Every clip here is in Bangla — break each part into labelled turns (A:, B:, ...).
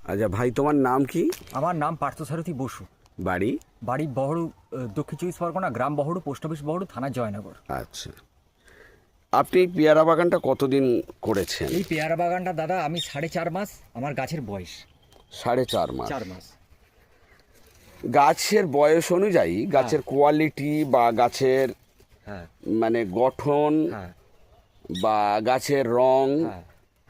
A: আচ্ছা ভাই, তোমার নাম কি?
B: আমার নাম পার্থসারথী বসু।
A: বাড়ি?
B: বাড়ি বহরু, দক্ষিণ চব্বিশ পরগনা, গ্রাম বহরু, পোস্ট অফিস বহরু, থানা জয়নগর।
A: আচ্ছা, আপনি এই পেয়ারা বাগানটা কতদিন করেছেন?
B: এই পেয়ারা বাগানটা দাদা আমি 4.5 মাস আমার গাছের বয়স।
A: 4.5 মাস?
B: 4 মাস।
A: গাছের বয়স অনুযায়ী গাছের কোয়ালিটি বা গাছের
B: হ্যাঁ
A: মানে গঠন
B: হ্যাঁ
A: বা গাছের রং
B: হ্যাঁ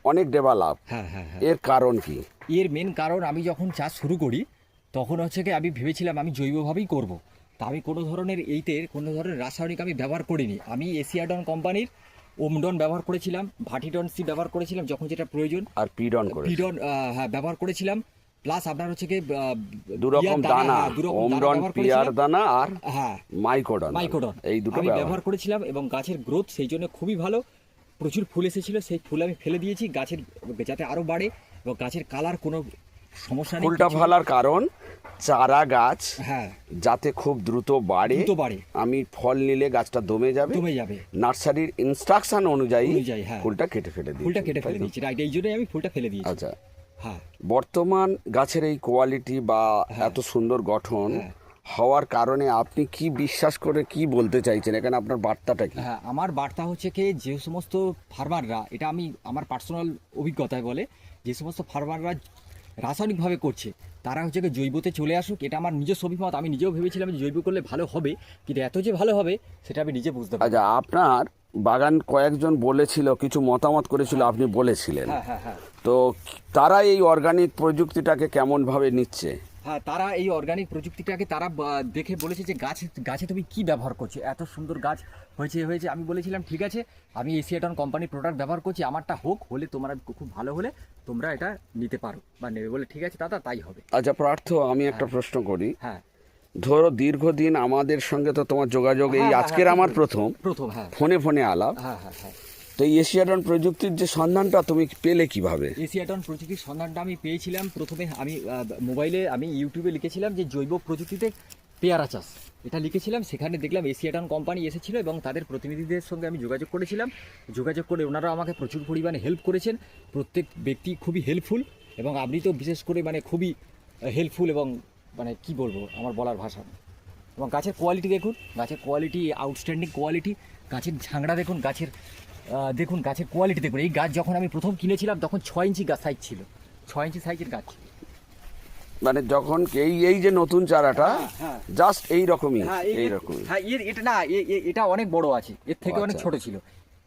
A: অনেক ডেভেলপ।
B: হ্যাঁ হ্যাঁ হ্যাঁ
A: এর কারণ কি?
B: এর মেন কারণ আমি যখন চাষ শুরু করি তখন হচ্ছে কি আমি ভেবেছিলাম আমি জৈবভাবেই করব। তা আমি কোনো ধরনের কোনো ধরনের রাসায়নিক আমি ব্যবহার করিনি। আমি এশিয়াডন কোম্পানির ওমডন ব্যবহার করেছিলাম, ভাটিডন সি ব্যবহার করেছিলাম যখন যেটা প্রয়োজন,
A: আর পিডন করে
B: পিডন হ্যাঁ ব্যবহার করেছিলাম। প্লাস আপনার হচ্ছে কি
A: দুরকম দানা, ওমডন পিয়ার দানা আর
B: হ্যাঁ
A: মাইকোডন,
B: মাইকোডন
A: এই দুটো
B: আমি ব্যবহার করেছিলাম এবং গাছের গ্রোথ সেই জন্য খুবই ভালো, প্রচুর ফুল এসেছিল। সেই ফুল আমি ফেলে দিয়েছি গাছের যাতে আরও বাড়ে এবং গাছের কালার কোনো সমস্যা নেই।
A: ফুলটা ফেলার কারণ চারা গাছ
B: হ্যাঁ
A: যাতে খুব দ্রুত বাড়ে। আমি ফল নিলে গাছটা দমে যাবে। নার্সারির ইনস্ট্রাকশন অনুযায়ী
B: হ্যাঁ
A: ফুলটা কেটে ফেলে
B: দিয়েছি। রাইট, এই জন্যই আমি ফুলটা ফেলে দিয়েছি।
A: আচ্ছা,
B: হ্যাঁ
A: বর্তমান গাছের এই কোয়ালিটি বা এত সুন্দর গঠন হওয়ার কারণে আপনি কি বিশ্বাস করে কি বলতে চাইছেন? এখানে আপনার বার্তাটা কি?
B: হ্যাঁ, আমার বার্তা হচ্ছে কি, যে সমস্ত ফার্মাররা, এটা আমি আমার পার্সোনাল অভিজ্ঞতায় বলে, যে সমস্ত ফার্মাররা রাসায়নিকভাবে করছে তারা হচ্ছে কি জৈবতে চলে আসুক। এটা আমার নিজস্ব অভিমত। আমি নিজেও ভেবেছিলাম যে জৈব করলে ভালো হবে, কিন্তু এত যে ভালো হবে সেটা আমি নিজে বুঝতে পারি।
A: আচ্ছা, আপনার বাগান কয়েকজন বলেছিল, কিছু মতামত করেছিল, আপনি বলেছিলেন, তো তারা এই অর্গানিক প্রযুক্তিটাকে কেমনভাবে নিচ্ছে?
B: হ্যাঁ, তারা এই অর্গানিক প্রযুক্তিটাকে তারা দেখে বলেছে যে গাছে তুমি কি ব্যবহার করছো, এত সুন্দর গাছ হয়েছে। আমি বলেছিলাম ঠিক আছে, আমি এশিয়াডন কোম্পানির প্রোডাক্ট ব্যবহার করছি, আমারটা হলে তোমরা খুব ভালো হলে তোমরা এটা নিতে পারো বা নেবে। বলে ঠিক আছে দাদা, তাই হবে।
A: আচ্ছা পার্থ, আমি একটা প্রশ্ন করি।
B: হ্যাঁ,
A: ধরো দীর্ঘদিন আমাদের সঙ্গে তো তোমার যোগাযোগ এই আজকের আমার প্রথম
B: হ্যাঁ
A: ফোনে আলাপ।
B: হ্যাঁ হ্যাঁ হ্যাঁ
A: তো এই এশিয়াডন প্রযুক্তির যে সন্ধানটা তুমি পেলে কিভাবে?
B: এশিয়াডন প্রযুক্তির সন্ধানটা আমি পেয়েছিলাম প্রথমে আমি মোবাইলে, আমি ইউটিউবে লিখেছিলাম যে জৈব প্রযুক্তিতে পেয়ারা চাষ, এটা লিখেছিলাম। সেখানে দেখলাম এশিয়াডন কোম্পানি এসেছিল এবং তাদের প্রতিনিধিদের সঙ্গে আমি যোগাযোগ করেছিলাম। যোগাযোগ করে ওনারা আমাকে প্রচুর পরিমাণে হেল্প করেছেন। প্রত্যেক ব্যক্তি খুবই হেল্পফুল এবং আপনি তো বিশেষ করে মানে খুবই হেল্পফুল এবং মানে কি বলবো, আমার বলার ভাষা। এবং গাছের কোয়ালিটি দেখুন, গাছের কোয়ালিটি আউটস্ট্যান্ডিং কোয়ালিটি। গাছের ঝাংড়া দেখুন, গাছের কোয়ালিটি দেখুন। এই গাছ যখন আমি প্রথম কিনেছিলাম তখন 6 ইঞ্চি গাছ সাইজ ছিল, 6 ইঞ্চি সাইজের গাছ।
A: মানে যখন এই যে নতুন চারাটা জাস্ট এইরকমই?
B: হ্যাঁ, এটা না, এটা অনেক বড় আছে, এর থেকে অনেক ছোট ছিল,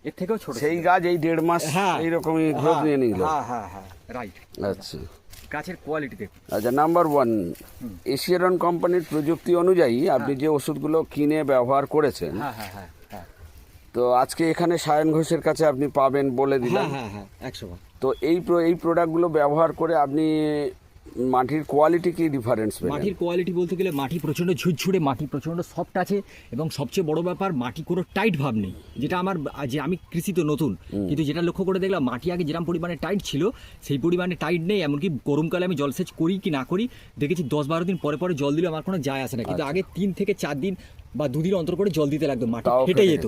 B: এর থেকেও ছোট।
A: সেই গাছ এই 1.5 মাস এইরকমই গ্রোথ নিয়ে নিল?
B: হ্যাঁ রাইট।
A: আচ্ছা,
B: গাছের কোয়ালিটি দেখুন।
A: আচ্ছা, নাম্বার 1, এশিয়াডন কোম্পানির প্রযুক্তি অনুযায়ী আপনি যে ওষুধগুলো কিনে ব্যবহার করেছেন,
B: হ্যাঁ
A: তো আজকে এখানে সায়ন ঘোষের কাছে আপনি পাবেন বলে দিলাম।
B: হ্যাঁ 100 বার।
A: তো এই প্রোডাক্টগুলো ব্যবহার করে আপনি মাটির কোয়ালিটি কি ডিফারেন্স পেলেন?
B: মাটির কোয়ালিটি বলতে গেলে মাটি প্রচণ্ড ঝুরঝুরে, মাটি প্রচণ্ড সফট আছে এবং সবচেয়ে বড় ব্যাপার মাটি কোনো টাইট ভাব নেই। যেটা আমি কৃষি তো নতুন, কিন্তু যেটা লক্ষ্য করে দেখলাম মাটি আগে যেরকম পরিমাণে টাইট ছিল সেই পরিমাণে টাইট নেই। এমনকি গরমকালে আমি জলসেচ করি কি না করি দেখেছি 10-12 দিন পরে জল দিলে আমার কোনো যায় আসে না, কিন্তু আগে 3 থেকে 4 দিন বা 2 দিন অন্তর করে জল দিতে লাগতো, মাটি ফেটে যেত।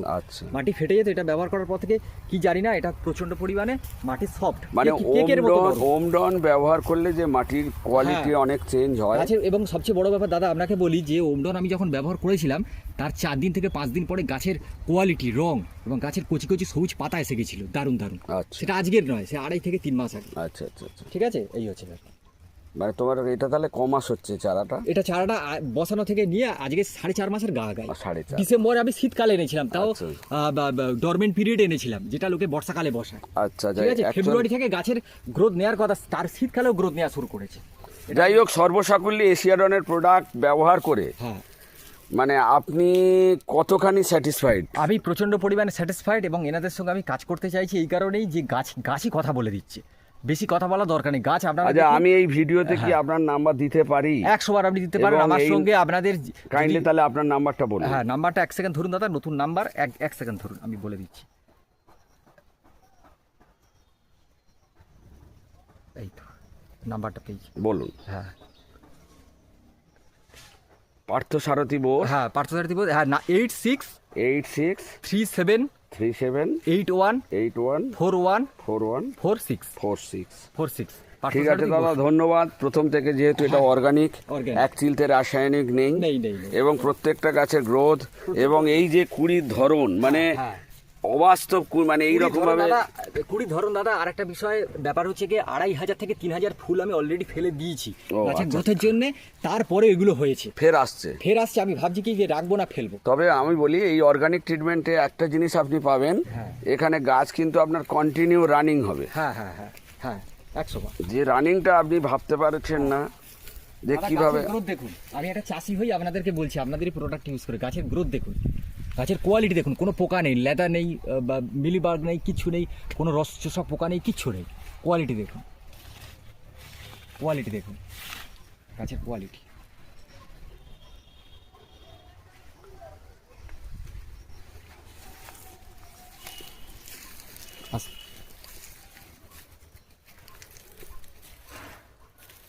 B: মাটি ফেটে যেত। এটা ব্যবহার করার পর থেকে কি জানি না, এটা প্রচণ্ড পরিমাণে মাটি সফট।
A: মানে ওমডন ব্যবহার করলে যে মাটির কোয়ালিটি অনেক চেঞ্জ হয়।
B: এবং সবচেয়ে বড় ব্যাপার দাদা আপনাকে বলি যে ওমডন আমি যখন ব্যবহার করেছিলাম তার 4 দিন থেকে 5 দিন পরে গাছের কোয়ালিটি, রং এবং গাছের কচি কচি সবুজ পাতা এসে গেছিল, দারুণ। সেটা আজকের নয়, সে 2.5 থেকে 3 মাস আগে।
A: আচ্ছা,
B: ঠিক আছে, এই হচ্ছে ব্যাপার।
A: মানে তোমার এটা তাহলে কমাস হচ্ছে চারাটা?
B: এটা চারাটা বসানো থেকে নিয়ে আজকে 4.5 মাসের গায়ে। ডিসেম্বরে আমি শীতকালে এনেছিলাম, তাও ডরমেন্ট পিরিয়ড এনেছিলাম, যেটা লোকে বর্ষাকালে বসায়।
A: আচ্ছা,
B: ঠিক আছে, ফেব্রুয়ারি থেকে গাছের গ্রোথ নেওয়ার কথা, তার শীতকালেও গ্রোথ নেওয়া শুরু করেছে।
A: যাই হোক, সর্বসাকুল্যে এশিয়াডনের প্রোডাক্ট ব্যবহার করে মানে আপনি কতখানি স্যাটিসফাইড?
B: আমি প্রচণ্ড পরিমাণে স্যাটিসফাইড এবং এনাদের সঙ্গে আমি কাজ করতে চাইছি এই কারণেই যে গাছই কথা বলে দিচ্ছে, বেশি কথা বলা দরকার নেই। গাছ আপনারা,
A: আচ্ছা, আমি এই ভিডিওতে কি আপনার নাম্বার দিতে পারি?
B: 100 বার আপনি দিতে পারেন আমার সঙ্গে। আপনাদের
A: কাইন্ডলি তাহলে আপনার নাম্বারটা বলুন।
B: হ্যাঁ, নাম্বারটা 1 সেকেন্ড ধরুন দাদা, নতুন নাম্বার, 1 সেকেন্ড ধরুন, আমি বলে দিচ্ছি। এই তো নাম্বারটা পেয়েছি,
A: বলুন।
B: হ্যাঁ,
A: পার্থসারথী বোস।
B: হ্যাঁ পার্থসারথী বোস, হ্যাঁ, 8637 81 41 46।
A: ঠিক আছে দাদা, ধন্যবাদ। প্রথম থেকে যেহেতু এটা অর্গানিক,
B: Organic।
A: এক চিলতে রাসায়নিক নেই,
B: নেই নেই নেই।
A: এবং প্রত্যেকটা গাছের গ্রোথ এবং এই যে কুড়ির ধরন মানে
B: হ্যাঁ।
A: অবাস্তব মানে এইরকম ভাবে
B: কুড়ি ধরুন দাদা। আর একটা বিষয় ব্যাপার হচ্ছে কি 2500 থেকে 3000 ফুল আমি অলরেডি ফেলে দিয়েছি গাছের গ্রোথের জন্য, তারপরে এগুলো হয়েছে,
A: ফের আসছে।
B: আমি ভাবছি কি যে রাখবো না ফেলবো।
A: তবে আমি বলি এই অর্গানিক ট্রিটমেন্টে একটা জিনিস আপনি পাবেন, এখানে গাছ কিন্তু আপনার কন্টিনিউ রানিং হবে।
B: হ্যাঁ হ্যাঁ হ্যাঁ হ্যাঁ 100
A: যে রানিংটা আপনি ভাবতে পারছেন না যে কিভাবে।
B: গ্রোথ দেখুন, আমি একটা চাষি হই আপনাদেরকে বলছি, আপনাদের এই প্রোডাক্ট ইউজ করে গাছের গ্রোথ দেখুন, গাছের কোয়ালিটি দেখুন, কোনো পোকা নেই, লেদা নেই বা মিলিবাগ নেই, কিচ্ছু নেই, কোনো রস চোষক পোকা নেই, কিচ্ছু নেই। কোয়ালিটি দেখুন, কোয়ালিটি দেখুন, গাছের কোয়ালিটি।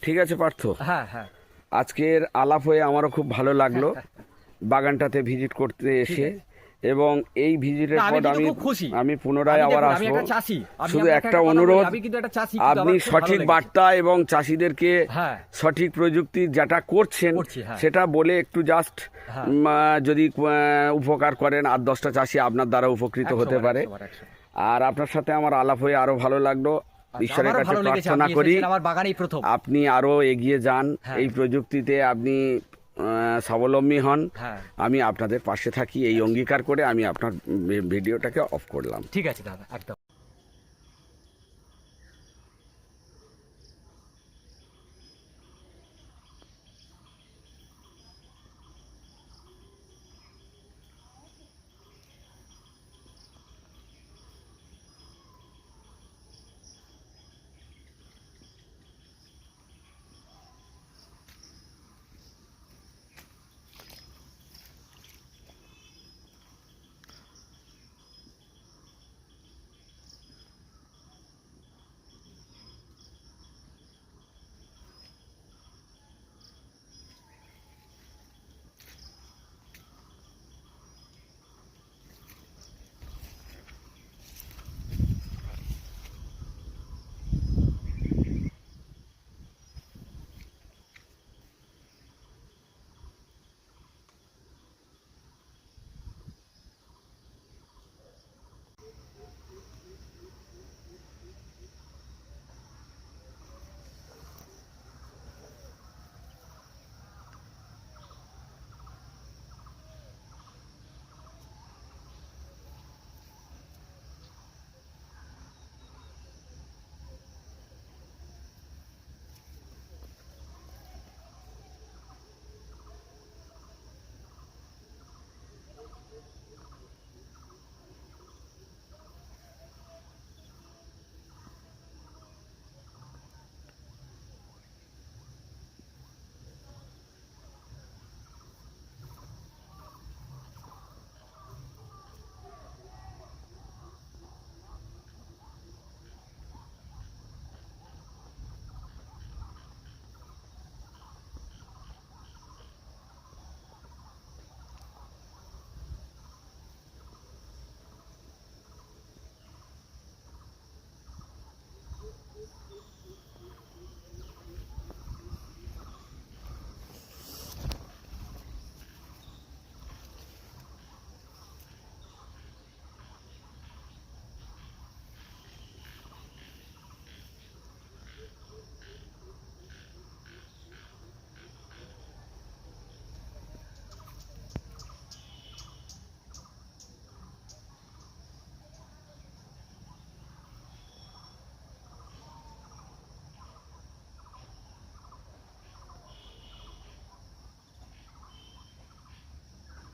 A: ঠিক আছে পার্থ,
B: হ্যাঁ হ্যাঁ
A: আজকের আলাপ হয়ে আমারও খুব ভালো লাগলো বাগানটাতে ভিজিট করতে এসে, এবং এই ভিজিটের পর আমি পুনরায় আবার আসবো। শুধু একটা অনুরোধ, আপনি সঠিক বার্তা এবং চাষিদেরকে সঠিক প্রযুক্তি যেটা করছেন সেটা বলে একটু জাস্ট যদি উপকার করেন, 8-10টা চাষি আপনার দ্বারা উপকৃত হতে পারে। আর আপনার সাথে আমার আলাপ হয়ে আরো ভালো লাগলো। ঈশ্বরের কাছে প্রার্থনা করি আপনি আরো এগিয়ে যান, এই প্রযুক্তিতে আপনি স্বাবলম্বী হন। আমি আপনাদের পাশে থাকি এই অঙ্গীকার করে আমি আপনার ভিডিওটাকে অফ করলাম।
B: ঠিক আছে দাদা, একদম।